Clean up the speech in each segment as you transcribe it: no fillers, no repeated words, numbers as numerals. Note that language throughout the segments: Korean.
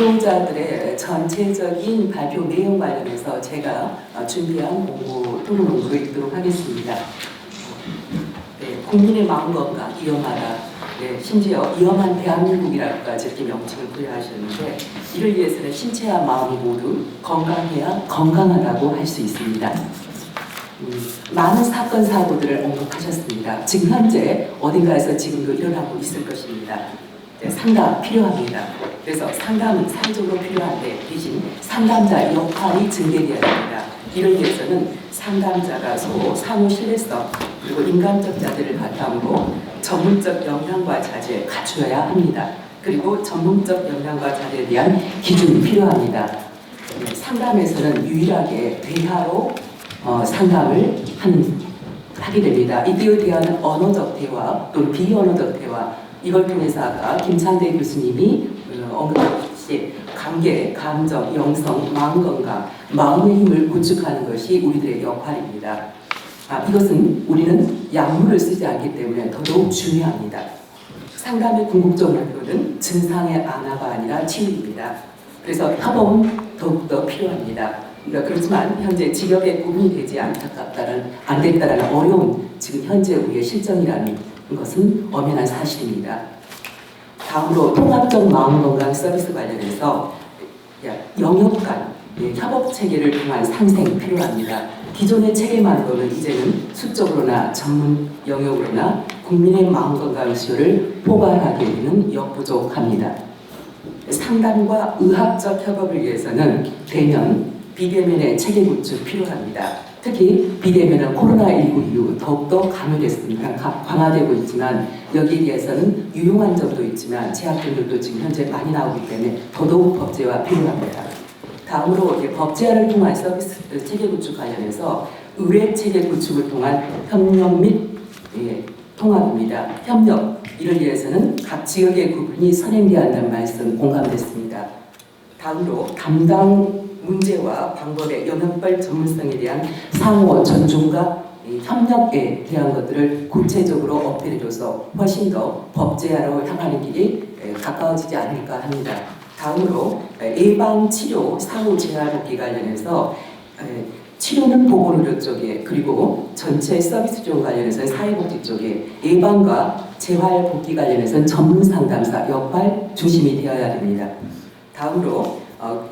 수용자들의 전체적인 발표 내용 관련해서 제가 준비한 공보 토론 공부를 읽도록 하겠습니다. 네, 국민의 마음 건강 위험하다. 네, 심지어 위험한 대한민국이라고까지 이렇게 명칭을 부여하셨는데, 이를 위해서는 신체와 마음이 모두 건강해야 건강하다고 할 수 있습니다. 많은 사건 사고들을 언급하셨습니다. 지금 현재 어딘가에서 지금도 일어나고 있을 것입니다. 네, 상담 필요합니다. 그래서 상담은 사회적으로 필요한데 대신 상담자 역할이 증대되어야 됩니다. 이를 위해서는 상담자가 서로 상호 신뢰성 그리고 인간적 자질을 바탕으로 전문적 역량과 자질을 갖추어야 합니다. 그리고 전문적 역량과 자질에 대한 기준이 필요합니다. 상담에서는 유일하게 대화로 상담을 하게 됩니다. 이때의 대화는 언어적 대화 또는 비언어적 대화, 이걸 통해서 아까 김창대 교수님이 언급했듯이 관계, 감정, 영성, 마음건강, 마음의 힘을 구축하는 것이 우리들의 역할입니다. 이것은 우리는 약물을 쓰지 않기 때문에 더더욱 중요합니다. 상담의 궁극적 목표는 증상의 완화가 아니라 치유입니다. 그래서 협업은 더욱더 필요합니다. 그렇지만 현재 지역에 구분이 되지 안 됐다라는 어려운 지금 현재 우리의 실정이라는 것은 엄연한 사실입니다. 다음으로 통합적 마음건강 서비스 관련해서 영역 간 협업 체계를 통한 상생이 필요합니다. 기존의 체계만으로는 이제는 수적으로나 전문 영역으로나 국민의 마음건강 수요를 포괄하기에는 역부족합니다. 상담과 의학적 협업을 위해서는 대면, 비대면의 체계 구축 필요합니다. 특히 비대면은 코로나19 이후 더욱더 강화되고 있지만 여기에 대해서는 유용한 점도 있지만 제약점들도 지금 현재 많이 나오기 때문에 더더욱 법제화 필요합니다. 다음으로 법제화를 통한 서비스 체계 구축 관련해서 의뢰 체계 구축을 통한 협력 및 통합입니다. 협력, 이를 위해서는 각 지역의 구분이 선행되어야 한다는 말씀 공감됐습니다. 다음으로 담당 문제와 방법의 영역별 전문성에 대한 상호 존중과 협력에 대한 것들을 구체적으로 어필해줘서 훨씬 더 법제화로 향하는 길이 가까워지지 않을까 합니다. 다음으로 예방, 치료, 사후 재활복귀 관련해서 치료는 보건의료 쪽에, 그리고 전체 서비스 쪽 관련해서는 사회복지 쪽에, 예방과 재활복귀 관련해서는 전문 상담사 역할 중심이 되어야 됩니다. 다음으로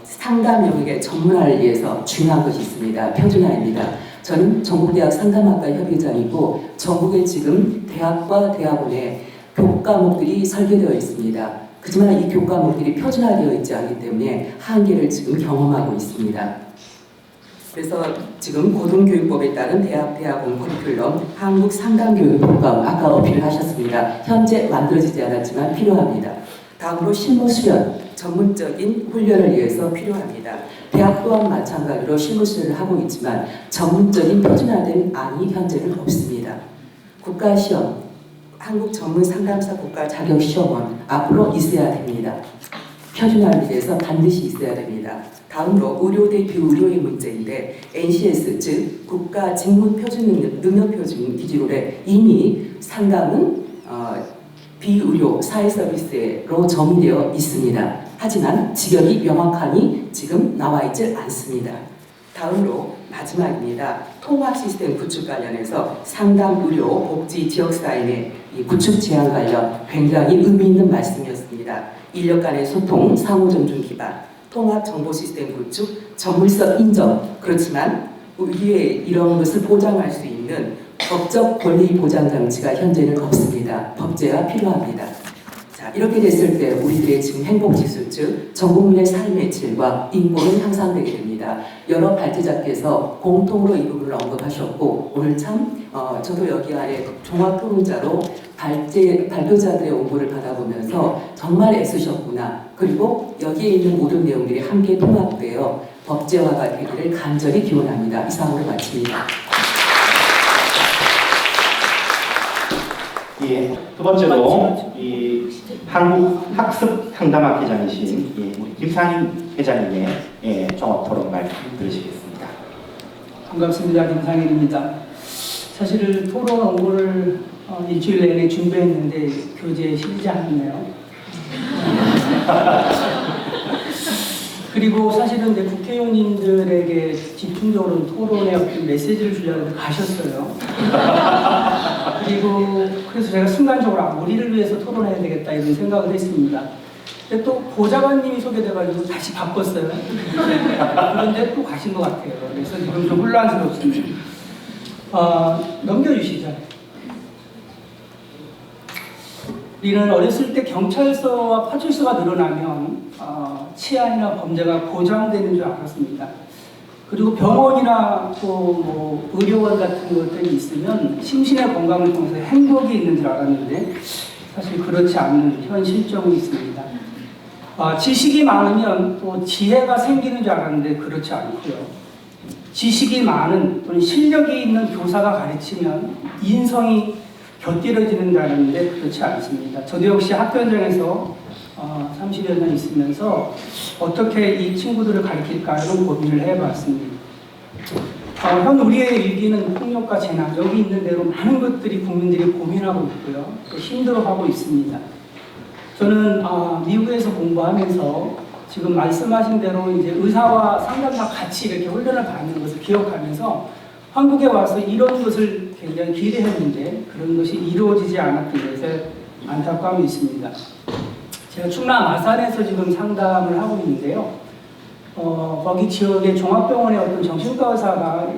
상담 영역의 전문화를 위해서 중요한 것이 있습니다. 표준화입니다. 저는 전국대학 상담학과 협의장이고 전국에 지금 대학과 대학원에 교과목들이 설계되어 있습니다. 하지만 이 교과목들이 표준화되어 있지 않기 때문에 한계를 지금 경험하고 있습니다. 그래서 지금 고등교육법에 따른 대학원 커리큘럼 한국상담교육법과 아까 어필을 하셨습니다. 현재 만들어지지 않았지만 필요합니다. 다음으로 실무 수련, 전문적인 훈련을 위해서 필요합니다. 대학 또한 마찬가지로 실무 수련을 하고 있지만 전문적인 표준화된 안이 현재는 없습니다. 국가시험, 한국전문상담사 국가자격시험은 앞으로 있어야 됩니다. 표준화를 위해서 반드시 있어야 됩니다. 다음으로 의료 대 비의료의 문제인데 NCS 즉 국가직무표준 기준으로 이미 상담은 비의료 사회서비스로 정의되어 있습니다. 하지만 지역이 명확하니 지금 나와 있지 않습니다. 다음으로 마지막입니다. 통합 시스템 구축 관련해서 상담, 의료, 복지, 지역사회의 구축 제한 관련 굉장히 의미 있는 말씀이었습니다. 인력 간의 소통, 상호 존중 기반, 통합 정보 시스템 구축, 전문성 인정. 그렇지만 우리의 이런 것을 보장할 수 있는 법적 권리 보장 장치가 현재는 없습니다. 법제화 필요합니다. 자, 이렇게 됐을 때 우리들의 지금 행복지수 즉 전국민의 삶의 질과 인권은 향상되게 됩니다. 여러 발제자께서 공통으로 이 부분을 언급하셨고 오늘 참 저도 여기 안에 종합토론자로 발표자들의 온고를 받아보면서 정말 애쓰셨구나. 그리고 여기에 있는 모든 내용들이 함께 통합되어 법제화가 되기를 간절히 기원합니다. 이상으로 마칩니다. 예, 두 번째로 이 한국학습상담학회장이신 우리 김상인 회장님의 종합토론 말씀 들으시겠습니다. 반갑습니다. 김상인입니다. 사실 토론 원고를 일주일 내내 준비했는데 교재에 실리지 않았네요. 그리고 사실은 이제 국회의원님들에게 집중적으로 토론의 어떤 메시지를 주려고 가셨어요. 그리고 그래서 제가 순간적으로 우리를 위해서 토론해야 되겠다 이런 생각을 했습니다. 근데 또 보좌관님이 소개돼가지고 다시 바꿨어요. 그런데 또 가신 것 같아요. 그래서 지금 좀 혼란스럽습니다. 넘겨주시죠. 우리는 어렸을 때 경찰서와 파출소가 늘어나면 치안이나 범죄가 보장되는 줄 알았습니다. 그리고 병원이나 또 의료원 같은 것들이 있으면 심신의 건강을 통해서 행복이 있는 줄 알았는데 사실 그렇지 않는 현 실정이 있습니다. 지식이 많으면 또 지혜가 생기는 줄 알았는데 그렇지 않고요. 지식이 많은 또는 실력이 있는 교사가 가르치면 인성이 곁들여지는 줄 알았는데 그렇지 않습니다. 저도 역시 학교 현장에서 30여 년 있으면서 어떻게 이 친구들을 가르칠까 이런 고민을 해봤습니다. 현 우리의 위기는 폭력과 재난, 여기 있는 대로 많은 것들이 국민들이 고민하고 있고요. 또 힘들어하고 있습니다. 저는 미국에서 공부하면서 지금 말씀하신 대로 이제 의사와 상담사 같이 이렇게 훈련을 받는 것을 기억하면서 한국에 와서 이런 것을 굉장히 기대했는데 그런 것이 이루어지지 않았던 것에 안타까움이 있습니다. 제가 충남 아산에서 지금 상담을 하고 있는데요. 거기 지역의 종합병원의 어떤 정신과 의사가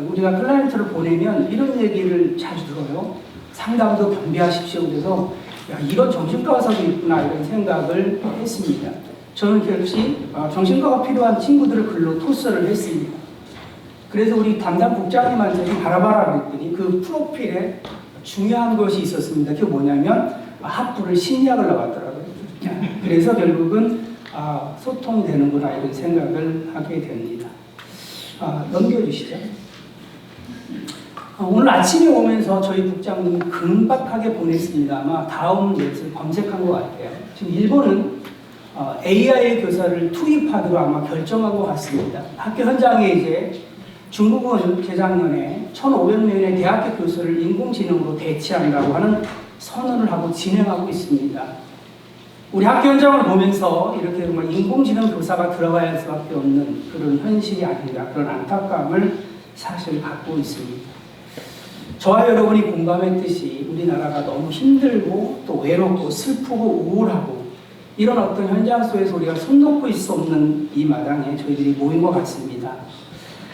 우리가 클라이언트를 보내면 이런 얘기를 자주 들어요. 상담도 겸비하십시오. 그래서 야, 이런 정신과 의사도 있구나 이런 생각을 했습니다. 저는 역시 정신과가 필요한 친구들을 글로 토스를 했습니다. 그래서 우리 담당 국장님한테 좀 바라봐라 그랬더니 그 프로필에 중요한 것이 있었습니다. 그게 뭐냐면 학부를 심리학을 나왔더라고요. 그래서 결국은 소통되는구나 이런 생각을 하게 됩니다. 넘겨주시죠. 오늘 아침에 오면서 저희 국장님이 금박하게 보냈습니다. 아마 다음 넷을 검색한 것 같아요. 지금 일본은 AI 교사를 투입하기로 아마 결정한 것 같습니다. 학교 현장에 이제 중국은 재작년에 1,500명의 대학교 교수를 인공지능으로 대체한다고 하는 선언을 하고 진행하고 있습니다. 우리 학교 현장을 보면서 이렇게 정말 인공지능 교사가 들어가야 할 수밖에 없는 그런 현실이 아닌가 그런 안타까움을 사실 갖고 있습니다. 저와 여러분이 공감했듯이 우리나라가 너무 힘들고 또 외롭고 슬프고 우울하고 이런 어떤 현장 속에서 우리가 손 놓고 있을 수 없는 이 마당에 저희들이 모인 것 같습니다.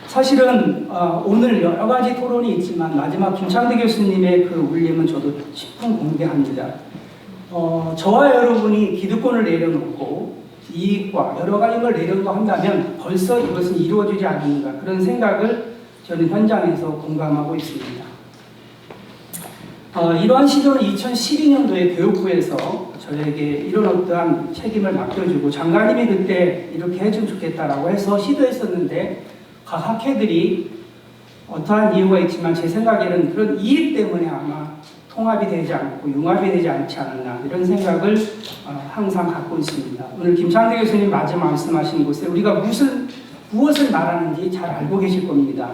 사실은 오늘 여러 가지 토론이 있지만 마지막 김창대 교수님의 그 울림은 저도 10분 공개합니다. 저와 여러분이 기득권을 내려놓고 이익과 여러 가지 걸 내려놓고 한다면 벌써 이것은 이루어지지 않는가 그런 생각을 저는 현장에서 공감하고 있습니다. 이러한 시도는 2012년도에 교육부에서 저에게 이런 어떠한 책임을 맡겨주고 장관님이 그때 이렇게 해주면 좋겠다라고 해서 시도했었는데 각 학회들이 어떠한 이유가 있지만 제 생각에는 그런 이익 때문에 아마 통합이 되지 않고 융합이 되지 않지 않았나 이런 생각을 항상 갖고 있습니다. 오늘 김창대 교수님 마지막 말씀하신 곳에 우리가 무엇을 말하는지 잘 알고 계실 겁니다.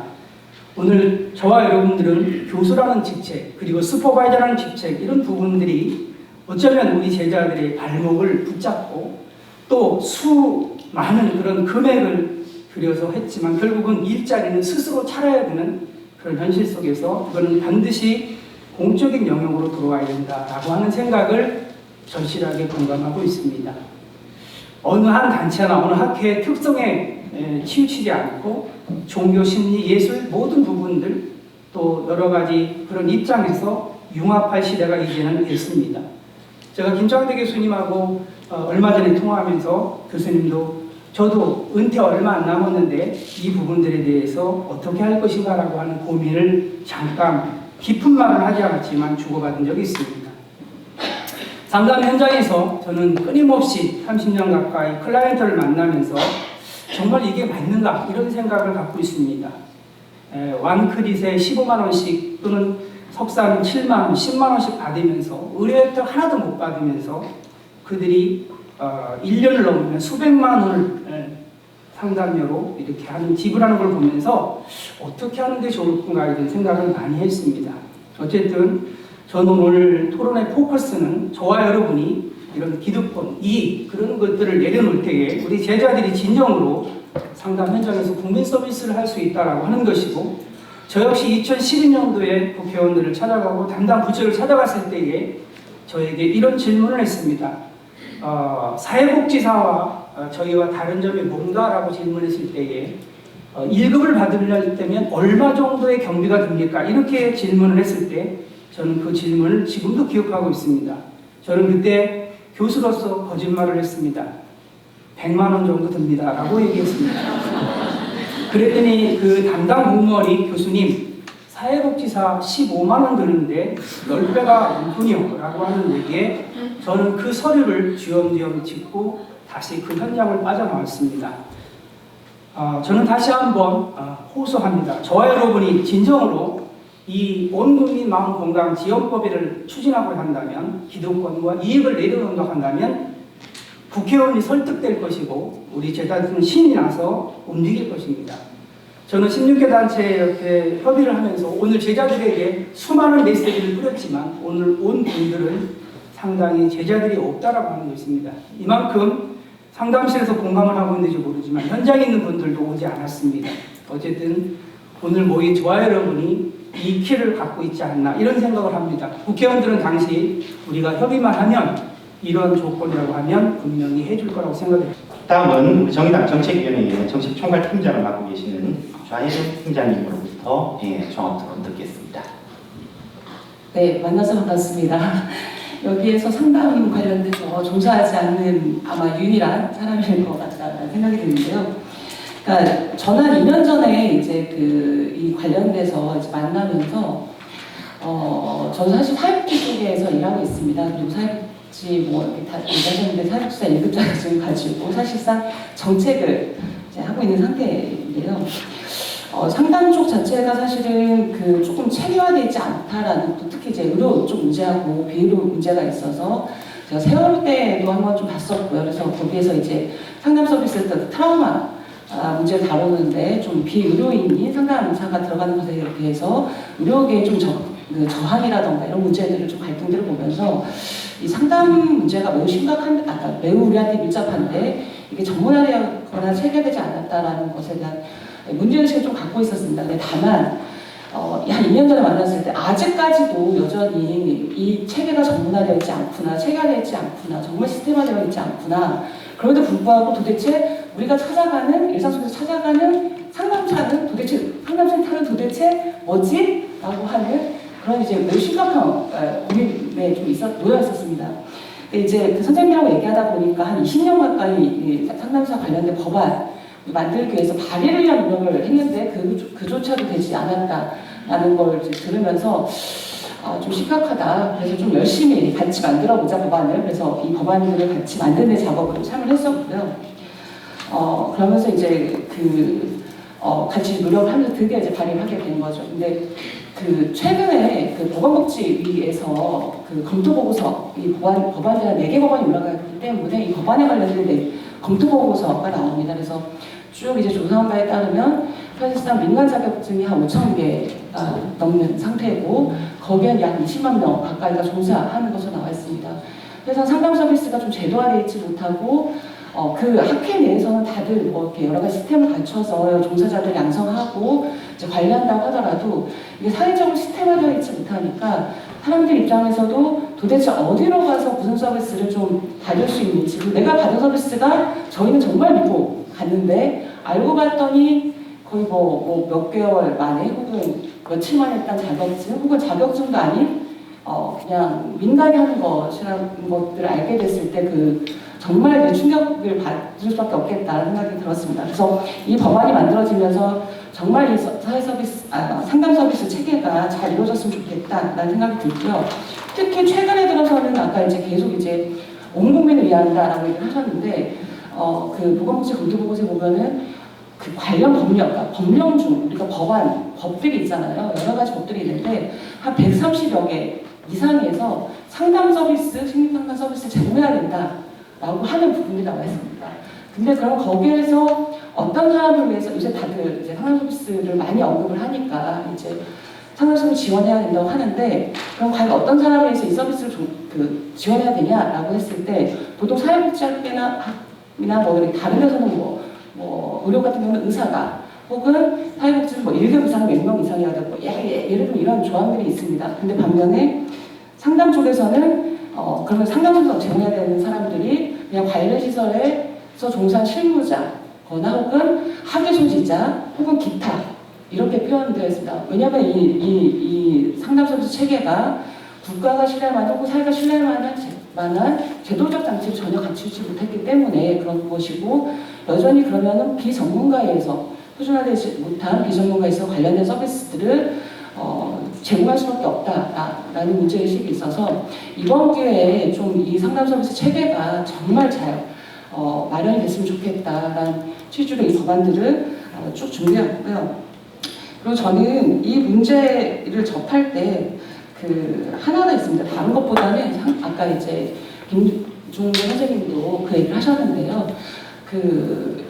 오늘 저와 여러분들은 교수라는 직책 그리고 슈퍼바이저라는 직책 이런 부분들이 어쩌면 우리 제자들의 발목을 붙잡고 또 수많은 그런 금액을 들여서 했지만 결국은 일자리는 스스로 차려야 되는 그런 현실 속에서 그거는 반드시 공적인 영역으로 들어와야 된다라고 하는 생각을 절실하게 공감하고 있습니다. 어느 한 단체나 어느 학회의 특성에 치우치지 않고 종교, 심리, 예술 모든 부분들 또 여러 가지 그런 입장에서 융합할 시대가 이제는 됐습니다. 제가 김창대 교수님하고 얼마 전에 통화하면서 교수님도 저도 은퇴 얼마 안 남았는데 이 부분들에 대해서 어떻게 할 것인가라고 하는 고민을 잠깐 깊은 말을 하지 않았지만 주고받은 적이 있습니다. 상담 현장에서 저는 끊임없이 30년 가까이 클라이언트를 만나면서 정말 이게 맞는가 이런 생각을 갖고 있습니다. 완크릿에 15만 원씩 또는 석사는 7만 원, 10만 원씩 받으면서 의료 혜택 하나도 못 받으면서 그들이 1년을 넘으면 수백만 원을 상담료로 이렇게 지불하는 걸 보면서 어떻게 하는 게 좋을 건가 이런 생각을 많이 했습니다. 어쨌든 저는 오늘 토론의 포커스는 저와 여러분이 이런 기득권, 이익 그런 것들을 내려놓을 때에 우리 제자들이 진정으로 상담 현장에서 국민 서비스를 할 수 있다라고 하는 것이고, 저 역시 2012년도에 국회의원들을 찾아가고 담당 부처를 찾아갔을 때에 저에게 이런 질문을 했습니다. 사회복지사와 저희와 다른 점이 뭔가라고 질문했을 때에 1급을 받으려면 얼마 정도의 경비가 듭니까? 이렇게 질문을 했을 때 저는 그 질문을 지금도 기억하고 있습니다. 저는 그때 교수로서 거짓말을 했습니다. 100만 원 정도 듭니다. 라고 얘기했습니다. 그랬더니 그 담당 공무원이 교수님, 사회복지사 15만 원 드는데 10배가 넘군요. 라고 하는 얘기에 저는 그 서류를 쥐엄쥐엄 짚고 다시 그 현장을 빠져나왔습니다. 저는 다시 한번 호소합니다. 저와 여러분이 진정으로 이 온국민 마음건강 지원법을 추진하고 한다면, 기득권과 이익을 내려놓는다고 한다면 국회의원이 설득될 것이고 우리 제자들은 신이 나서 움직일 것입니다. 저는 16개 단체에 이렇게 협의를 하면서 오늘 제자들에게 수많은 메시지를 뿌렸지만 오늘 온 분들은 상당히 제자들이 없다라고 하는 것입니다. 이만큼 상담실에서 공감을 하고 있는지 모르지만 현장에 있는 분들도 오지 않았습니다. 어쨌든 오늘 모인 저와 여러분이 이 키를 갖고 있지 않나 이런 생각을 합니다. 국회의원들은 당시 우리가 협의만 하면 이런 조건이라고 하면 분명히 해줄 거라고 생각합니다. 다음은 우리 정의당 정책위원회의 정책총괄팀장을 맡고 계시는 좌혜정 팀장님으로부터 종합 토론 듣겠습니다. 네, 만나서 반갑습니다. 여기에서 상담 관련돼서 종사하지 않는 아마 유일한 사람일 것 같다는 생각이 드는데요. 그러니까 저는 한 2년 전에 이제 이 관련돼서 이제 만나면서 저는 사실 사회복지 쪽에서 일하고 있습니다. 그리고 사회복지 뭐 이렇게 다 얘기하셨는데 사회복지사 1급 자격증을 가지고 사실상 정책을 이제 하고 있는 상태인데요. 상담 쪽 자체가 사실은 조금 체계화되어 있지 않다라는, 또 특히 이제 의료 쪽 문제하고 비의료 문제가 있어서 제가 세월 때도 한번 좀 봤었고요. 그래서 거기에서 이제 상담 서비스 트라우마 문제를 다루는데 좀 비의료인인 상담사가 들어가는 것에 대해서 의료계의 좀 저항이라던가 이런 문제들을 좀 갈등들을 보면서 이 상담 문제가 매우 매우 우리한테 밀접한데 이게 전문화되거나 체계되지 않았다라는 것에 대한 문제의식을 좀 갖고 있었습니다. 근데 다만 한 2년 전에 만났을 때 아직까지도 여전히 이 체계가 전문화되어 있지 않구나, 체계화되어 있지 않구나, 정말 시스템화되어 있지 않구나. 그럼에도 불구하고 도대체 우리가 일상 속에서 찾아가는 상담센터는 도대체 뭐지? 라고 하는 그런 이제 매우 심각한 고민에 좀 놓여 있었습니다. 근데 이제 선생님하고 얘기하다 보니까 한 20년 가까이 상담사 관련된 법안 만들기 위해서 발의를 위한 노력을 했는데 그조차도 되지 않았다라는 걸 이제 들으면서 좀 심각하다. 그래서 좀 열심히 같이 만들어보자 법안을. 그래서 이 법안들을 같이 만드는 작업을 참여를 했었고요. 그러면서 이제 같이 노력을 하면서 드디어 이제 발의를 하게 된 거죠. 근데 최근에 보건복지위에서 검토보고서, 이 법안이 한 4개 법안이 올라가기 때문에 이 법안에 관련된 검토보고서가 나옵니다. 그래서 쭉 이제 조사한 바에 따르면 사실상 민간 자격증이 한 5,000개가 넘는 상태고 거기에 약 20만 명 가까이가 종사하는 것으로 나와 있습니다. 그래서 상담 서비스가 좀 제도화되어 있지 못하고 그 학회 내에서는 다들 뭐 이렇게 여러 가지 시스템을 갖춰서 종사자들 양성하고 이제 관리한다고 하더라도 이게 사회적으로 시스템화되어 있지 못하니까 사람들 입장에서도 도대체 어디로 가서 무슨 서비스를 좀 받을 수 있는지, 내가 받은 서비스가 저희는 정말 믿고 갔는데 알고 봤더니 거의 몇 개월 만에 혹은 며칠 만에 딴 자격증 혹은 자격증도 아닌 그냥 민간이 하는 것이라는 것들을 알게 됐을 때 정말 충격을 받을 수밖에 없겠다는 생각이 들었습니다. 그래서 이 법안이 만들어지면서 정말 이 상담 서비스 체계가 잘 이루어졌으면 좋겠다라는 생각이 들고요. 특히 최근에 들어서는 아까 이제 계속 온 국민을 위한다라고 얘기를 하셨는데 보건복지 검토보고서에 보면은 관련 법령 중 우리가 법들이 있잖아요. 여러 가지 법들이 있는데 한 130여 개 이상에서 상담 서비스, 심리상담 서비스 제공해야 된다라고 하는 부분이 나와 있습니다. 근데 그럼 거기에서 어떤 사람을 위해서 요새 다들 이제 상담 서비스를 많이 언급을 하니까 이제 상담소를 지원해야 된다고 하는데 그럼 과연 어떤 사람에 의해서 이 서비스를 지원해야 되냐라고 했을 때 보통 사회복지학이나 뭐 이렇게 다른 데서는 뭐 의료 같은 경우는 의사가 혹은 사회복지는 뭐 1급 이상 몇 명 이상이야 되고 예를 들면 이런 조항들이 있습니다. 근데 반면에 상담 쪽에서는 그러면 상담소에서 제공해야 되는 사람들이 그냥 관리시설에서 종사한 실무자거나 혹은 학위 소지자 혹은 기타 이렇게 표현되어 있습니다. 왜냐하면 이 상담 서비스 체계가 국가가 신뢰할 혹은 사회가 신뢰할 만한 제도적 장치를 전혀 갖추지 못했기 때문에 그런 것이고 여전히 그러면은 비전문가에 의해서 표준화되지 못한 비전문가에 의해서 관련된 서비스들을 제공할 수밖에 없다라는 문제의식이 있어서 이번 기회에 좀 이 상담 서비스 체계가 정말 잘 마련이 됐으면 좋겠다라는 취지로 이 법안들을 쭉 준비했고요. 그리고 저는 이 문제를 접할 때 하나가 있습니다. 다른 것보다는 아까 이제 김종대 선생님도 그 얘기를 하셨는데요.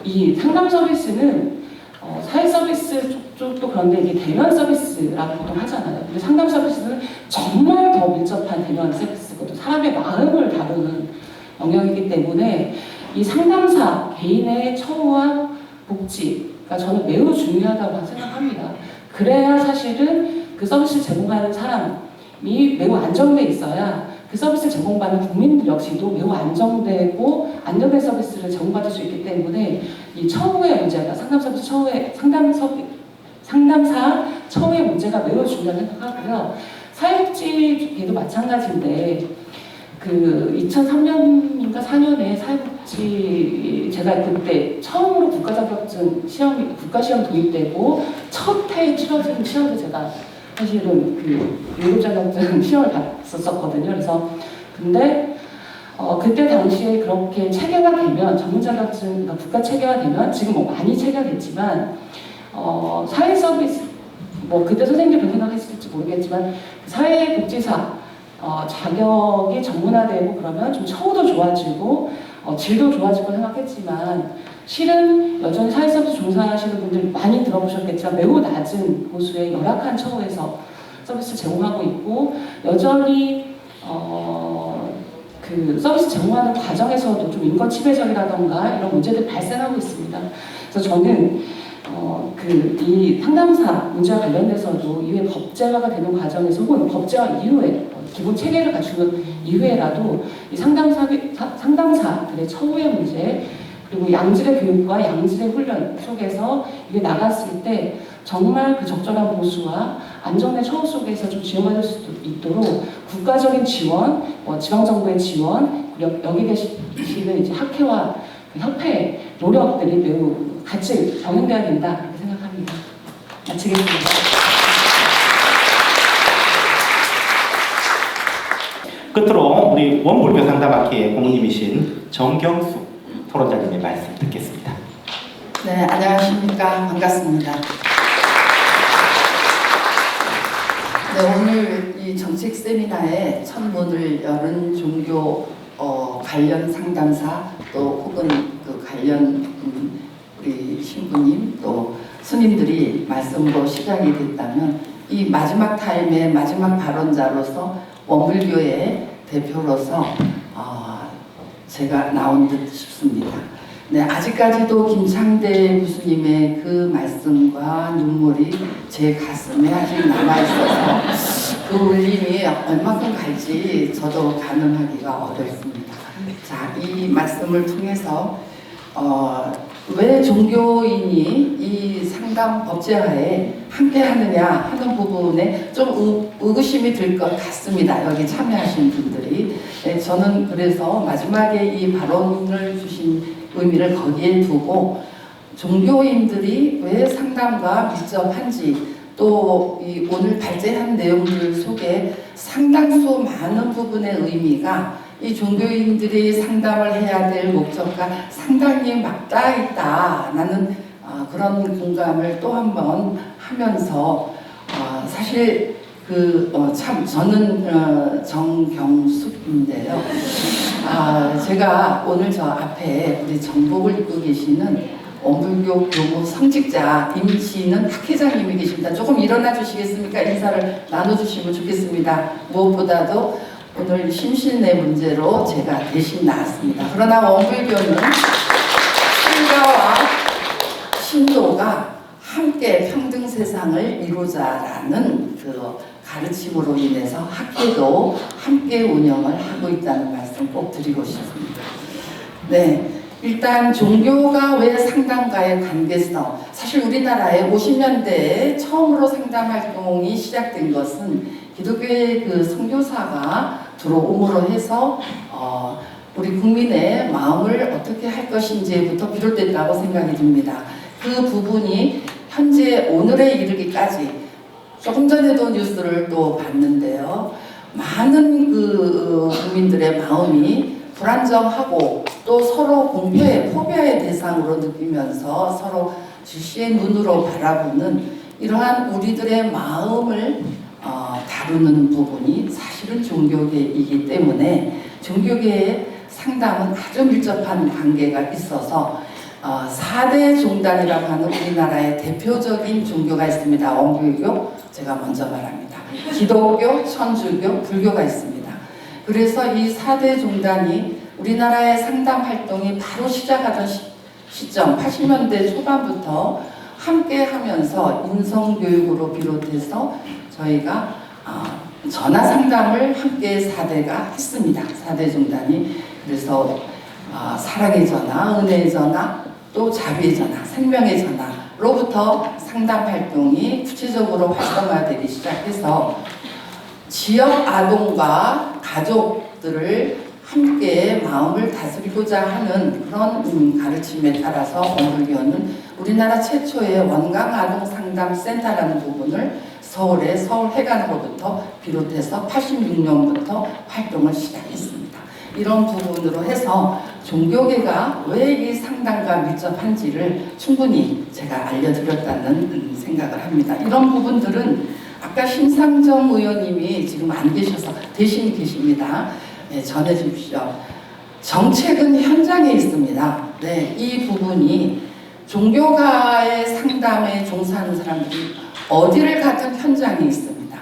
이 상담 서비스는 사회 서비스 쪽도 그런데 이게 대면 서비스라고 보통 하잖아요. 근데 상담 서비스는 정말 더 밀접한 대면 서비스거든요. 사람의 마음을 다루는 영역이기 때문에 이 상담사 개인의 처우와 복지가 저는 매우 중요하다고 생각합니다. 그래야 사실은 그 서비스를 제공하는 사람이 매우 안정돼 있어야 그 서비스를 제공받는 국민들 역시도 매우 안정되고 안정된 서비스를 제공받을 수 있기 때문에 이 처우의 문제가 상담사 처우의 문제가 매우 중요하다고 생각하고요. 사회복지계도 마찬가지인데 2003년인가 4년에 사회복지 제가 그때 처음으로 국가시험 도입되고 첫 해에 치러진 시험을 제가 사실은 유급 자격증 시험을 봤었거든요. 그래서 근데 그때 당시에 그렇게 체계가 되면 전문 자격증 국가 체계가 되면 지금 뭐 많이 체계됐지만 사회 서비스 뭐 그때 선생님들 생각했을지 모르겠지만 사회복지사 자격이 전문화되고 그러면 좀 처우도 좋아지고 질도 좋아지고 생각했지만 실은 여전히 사회서비스 종사하시는 분들 많이 들어보셨겠지만 매우 낮은 보수의 열악한 처우에서 서비스 제공하고 있고 여전히 서비스 제공하는 과정에서도 좀 인권 침해적이라던가 이런 문제들이 발생하고 있습니다. 그래서 저는 이 상담사 문제와 관련돼서도 이후에 법제화가 되는 과정에서 혹은 법제화 이후에 기본 체계를 갖추는 이후에라도 이 상담사들의 처우의 문제 그리고 양질의 교육과 양질의 훈련 속에서 이게 나갔을 때 정말 그 적절한 보수와 안정된 처우 속에서 좀 지원받을 수 있도록 국가적인 지원, 지방정부의 지원, 그리고 여기 계시는 이제 학회와 협회 노력들이 매우 같이 병행돼야 된다 이렇게 생각합니다. 마치겠습니다. 끝으로 우리 원불교 상담학회의 고모님이신 정경수 토론자님의 말씀 듣겠습니다. 네, 안녕하십니까. 반갑습니다. 네, 오늘 이 정책 세미나에 첫 문을 열은 종교 관련 상담사 또 혹은 그 관련 우리 신부님 또 스님들이 말씀으로 시작이 됐다면 이 마지막 타임의 마지막 발언자로서 원불교의 대표로서 제가 나온 듯 싶습니다. 네, 아직까지도 김창대 교수님의 그 말씀과 눈물이 제 가슴에 아직 남아있어서 그 울림이 얼마큼 갈지 저도 가늠하기가 어렵습니다. 자, 이 말씀을 통해서 왜 종교인이 이 상담 법제화에 함께 하느냐 하는 부분에 좀 의구심이 들 것 같습니다. 여기 참여하신 분들이. 네, 저는 그래서 마지막에 이 발언을 주신 의미를 거기에 두고 종교인들이 왜 상담과 밀접한지 또 이 오늘 발제한 내용들 속에 상당수 많은 부분의 의미가 이 종교인들이 상담을 해야 될 목적과 상당히 맞닿아 있다라는 그런 공감을 또 한 번 하면서 사실 참 저는 정경숙인데요. 제가 오늘 저 앞에 우리 정복을 입고 계시는 원불교 교무 성직자 임지는 학회장님이 계십니다. 조금 일어나 주시겠습니까? 인사를 나눠주시면 좋겠습니다. 무엇보다도 오늘 심신의 문제로 제가 대신 나왔습니다. 그러나 원불교는 신가와 신도가 함께 평등 세상을 이루자라는 그 가르침으로 인해서 학회도 함께 운영을 하고 있다는 말씀 꼭 드리고 싶습니다. 네, 일단 종교가 왜 상담과의 관계성, 사실 우리나라에 50년대에 처음으로 상담 활동이 시작된 것은 기독교의 그 선교사가 들어옴으로 해서 우리 국민의 마음을 어떻게 할 것인지부터 비롯됐다고 생각이 듭니다. 그 부분이 현재 오늘에 이르기까지 조금 전에도 뉴스를 또 봤는데요. 많은 그 국민들의 마음이 불안정하고 또 서로 공포의 포비아의 대상으로 느끼면서 서로 주시의 눈으로 바라보는 이러한 우리들의 마음을 다루는 부분이 사실은 종교계이기 때문에 종교계의 상담은 아주 밀접한 관계가 있어서 4대 종단이라고 하는 우리나라의 대표적인 종교가 있습니다. 원불교, 제가 먼저 말합니다. 기독교, 천주교, 불교가 있습니다. 그래서 이 4대 종단이 우리나라의 상담 활동이 바로 시작하던 시점, 80년대 초반부터 함께 하면서 인성교육으로 비롯해서 저희가 전화 상담을 함께 4대가 했습니다. 4대 종단이. 그래서 사랑의 전화, 은혜의 전화, 또 자비의 전화, 생명의 전화로부터 상담 활동이 구체적으로 활성화되기 시작해서 지역 아동과 가족들을 함께 마음을 다스리고자 하는 그런 가르침에 따라서 원불교는 우리나라 최초의 원강 아동 상담 센터라는 부분을 서울의 서울회관으로부터 비롯해서 86년부터 활동을 시작했습니다. 이런 부분으로 해서 종교계가 왜 이 상담과 밀접한지를 충분히 제가 알려드렸다는 생각을 합니다. 이런 부분들은 아까 심상정 의원님이 지금 안 계셔서 대신 계십니다. 네, 전해주십시오. 정책은 현장에 있습니다. 네, 이 부분이 종교가의 상담에 종사하는 사람들이 어디를 가든 현장에 있습니다.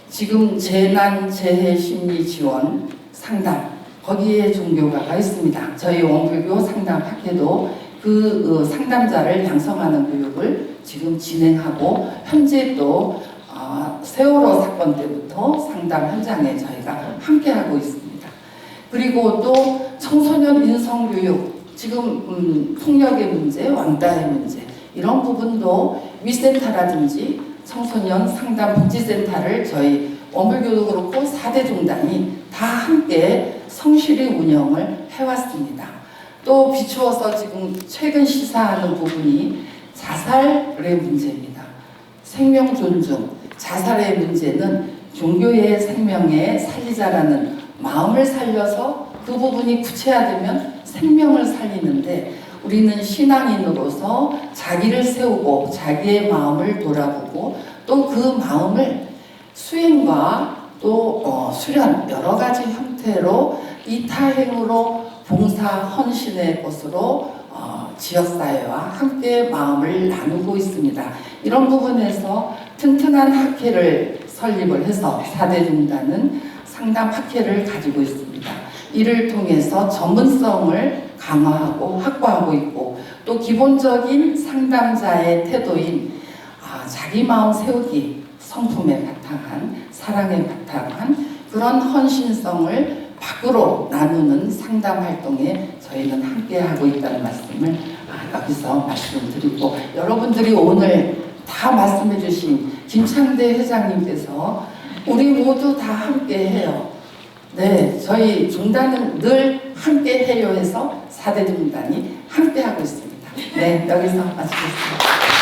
지금 재난, 재해 심리 지원, 상담, 거기에 종교가가 있습니다. 저희 원불교 상담학회도 그 상담자를 양성하는 교육을 지금 진행하고 현재 또 세월호 사건 때부터 상담 현장에 저희가 함께하고 있습니다. 그리고 또 청소년 인성교육, 지금 폭력의 문제, 왕따의 문제 이런 부분도 위센터라든지 청소년 상담 복지센터를 저희 원불교도 그렇고 4대 종단이 다 함께 성실히 운영을 해왔습니다. 또 비추어서 지금 최근 시사하는 부분이 자살의 문제입니다. 생명 존중, 자살의 문제는 종교의 생명에 살리자라는 마음을 살려서 그 부분이 구체화되면 생명을 살리는데 우리는 신앙인으로서 자기를 세우고 자기의 마음을 돌아보고 또 그 마음을 수행과 또 수련 여러 가지 형태로 이타행으로 봉사 헌신의 것으로 지역사회와 함께 마음을 나누고 있습니다. 이런 부분에서 튼튼한 학회를 설립을 해서 4대 종단은 상담 학회를 가지고 있습니다. 이를 통해서 전문성을 강화하고 확보하고 있고 또 기본적인 상담자의 태도인 자기 마음 세우기, 성품에 바탕한 사랑에 바탕한 그런 헌신성을 밖으로 나누는 상담 활동에 저희는 함께하고 있다는 말씀을 여기서 말씀드리고 여러분들이 오늘 다 말씀해 주신 김창대 회장님께서 우리 모두 다 함께해요. 네, 저희 종단은 늘 함께해요 해서 4대 종단이 함께하고 있습니다. 네, 여기서 마치겠습니다.